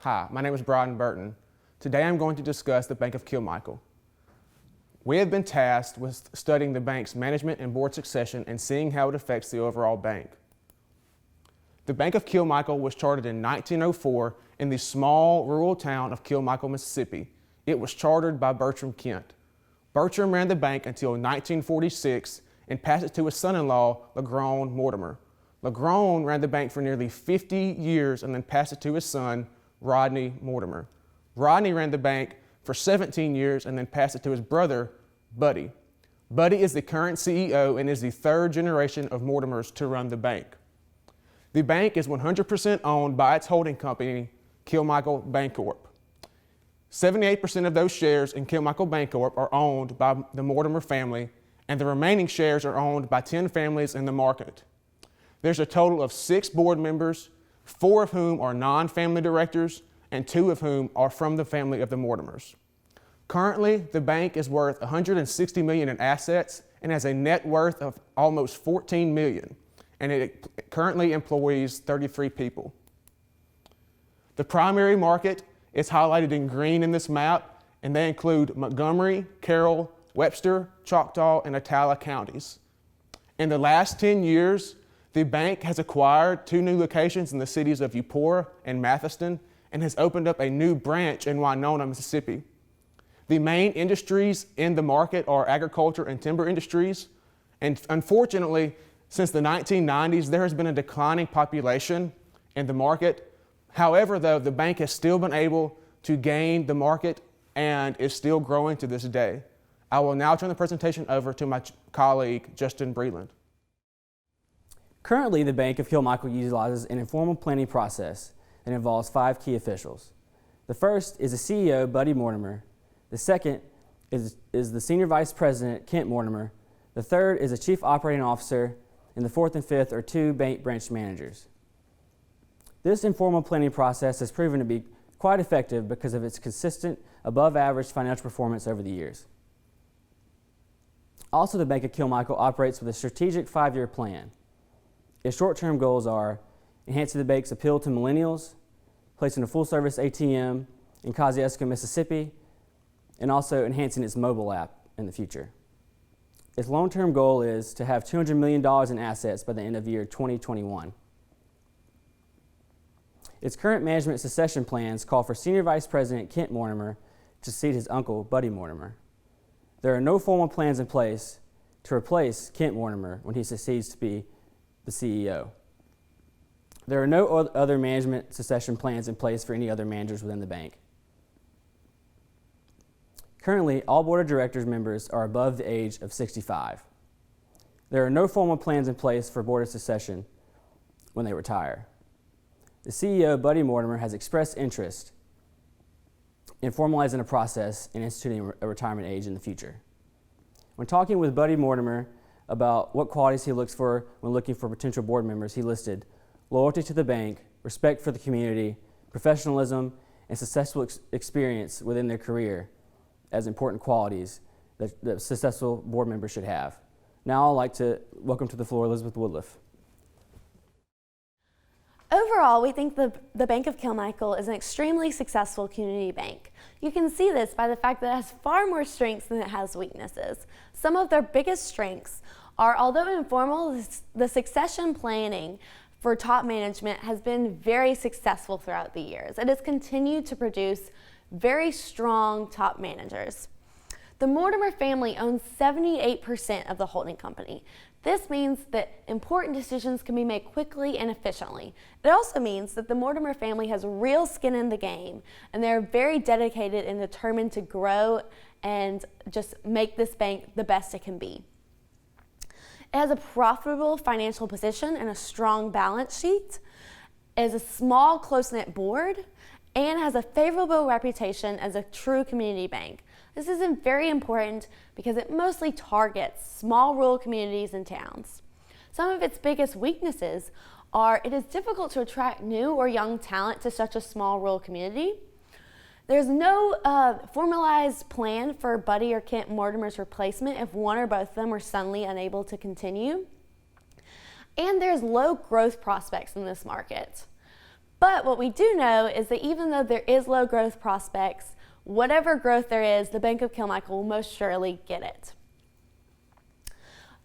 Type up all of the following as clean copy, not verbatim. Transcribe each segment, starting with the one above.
Hi, my name is Brian Burton. Today I'm going to discuss the Bank of Kilmichael. We have been tasked with studying the bank's management and board succession and seeing how it affects the overall bank. The Bank of Kilmichael was chartered in 1904 in the small rural town of Kilmichael, Mississippi. It was chartered by Bertram Kent. Bertram ran the bank until 1946 and passed it to his son-in-law, LeGrone Mortimer. LeGrone ran the bank for nearly 50 years and then passed it to his son, Rodney Mortimer. Rodney ran the bank for 17 years and then passed it to his brother, Buddy. Buddy is the current CEO and is the third generation of Mortimers to run the bank. The bank is 100% owned by its holding company, Kilmichael Bancorp. 78% of those shares in Kilmichael Bancorp are owned by the Mortimer family, and the remaining shares are owned by 10 families in the market. There's a total of 6 board members, 4 of whom are non-family directors, and 2 of whom are from the family of the Mortimers. Currently, the bank is worth $160 million in assets and has a net worth of almost $14 million, and it currently employs 33 people. The primary market is highlighted in green in this map, and they include Montgomery, Carroll, Webster, Choctaw, and Attala counties. In the last 10 years, the bank has acquired 2 new locations in the cities of Eupora and Mathiston and has opened up a new branch in Winona, Mississippi. The main industries in the market are agriculture and timber industries, and unfortunately, since the 1990s, there has been a declining population in the market. However, though, the bank has still been able to gain the market and is still growing to this day. I will now turn the presentation over to my colleague, Justin Breland. Currently, the Bank of Kilmichael utilizes an informal planning process that involves 5 key officials. The first is the CEO, Buddy Mortimer. The second is the Senior Vice President, Kent Mortimer. The third is a Chief Operating Officer, and the 4th and 5th are 2 bank branch managers. This informal planning process has proven to be quite effective because of its consistent, above-average financial performance over the years. Also, the Bank of Kilmichael operates with a strategic 5-year plan. Its short-term goals are enhancing the bank's appeal to millennials, placing a full-service ATM in Kosciuszko, Mississippi, and also enhancing its mobile app in the future. Its long-term goal is to have $200 million in assets by the end of year 2021. Its current management succession plans call for Senior Vice President Kent Mortimer to succeed his uncle, Buddy Mortimer. There are no formal plans in place to replace Kent Mortimer when he succeeds to be the CEO. There are no other management succession plans in place for any other managers within the bank. Currently, all board of directors members are above the age of 65. There are no formal plans in place for board of succession when they retire. The CEO, Buddy Mortimer, has expressed interest in formalizing a process and instituting a retirement age in the future. When talking with Buddy Mortimer about what qualities he looks for when looking for potential board members, he listed loyalty to the bank, respect for the community, professionalism, and successful experience within their career as important qualities that successful board members should have. Now I'd like to welcome to the floor Elizabeth Woodliff. Overall, we think the Bank of Kilmichael is an extremely successful community bank. You can see this by the fact that it has far more strengths than it has weaknesses. Some of their biggest strengths are, although informal, the succession planning for top management has been very successful throughout the years. It has continued to produce very strong top managers. The Mortimer family owns 78% of the holding company. This means that important decisions can be made quickly and efficiently. It also means that the Mortimer family has real skin in the game, and they're very dedicated and determined to grow and just make this bank the best it can be. It has a profitable financial position and a strong balance sheet. It has a small, close-knit board, and has a favorable reputation as a true community bank. This is very important because it mostly targets small rural communities and towns. Some of its biggest weaknesses are it is difficult to attract new or young talent to such a small rural community. There's no formalized plan for Buddy or Kent Mortimer's replacement if one or both of them are suddenly unable to continue. And there's low growth prospects in this market. But what we do know is that even though there is low growth prospects, whatever growth there is, the Bank of Kilmichael will most surely get it.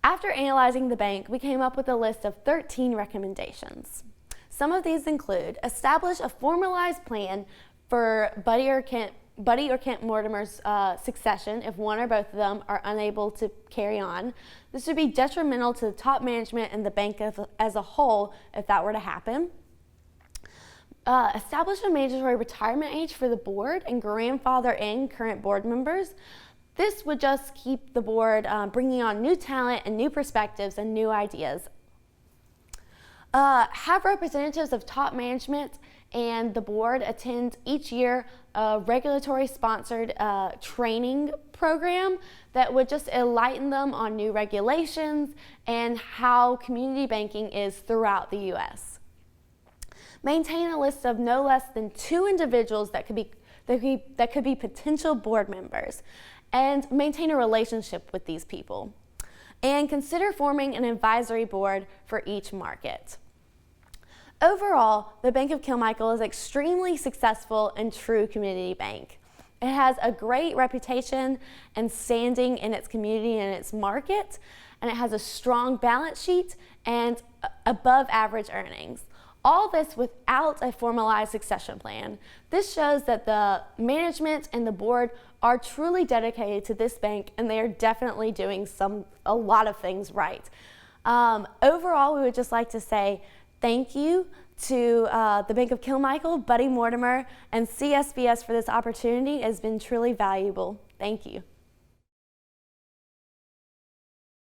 After analyzing the bank, we came up with a list of 13 recommendations. Some of these include establish a formalized plan for Buddy or Kent Mortimer's succession if one or both of them are unable to carry on. This would be detrimental to the top management and the bank as a whole if that were to happen. Establish a mandatory retirement age for the board and grandfather in current board members. This would just keep the board bringing on new talent and new perspectives and new ideas. Have representatives of top management and the board attend each year a regulatory sponsored training program that would just enlighten them on new regulations and how community banking is throughout the U.S. Maintain a list of no less than 2 individuals that could be potential board members, and maintain a relationship with these people. And consider forming an advisory board for each market. Overall, the Bank of Kilmichael is extremely successful and true community bank. It has a great reputation and standing in its community and its market, and it has a strong balance sheet and above average earnings. All this without a formalized succession plan. This shows that the management and the board are truly dedicated to this bank, and they are definitely doing a lot of things right. Overall, we would just like to say thank you to the Bank of Kilmichael, Buddy Mortimer, and CSBS for this opportunity. It has been truly valuable. Thank you.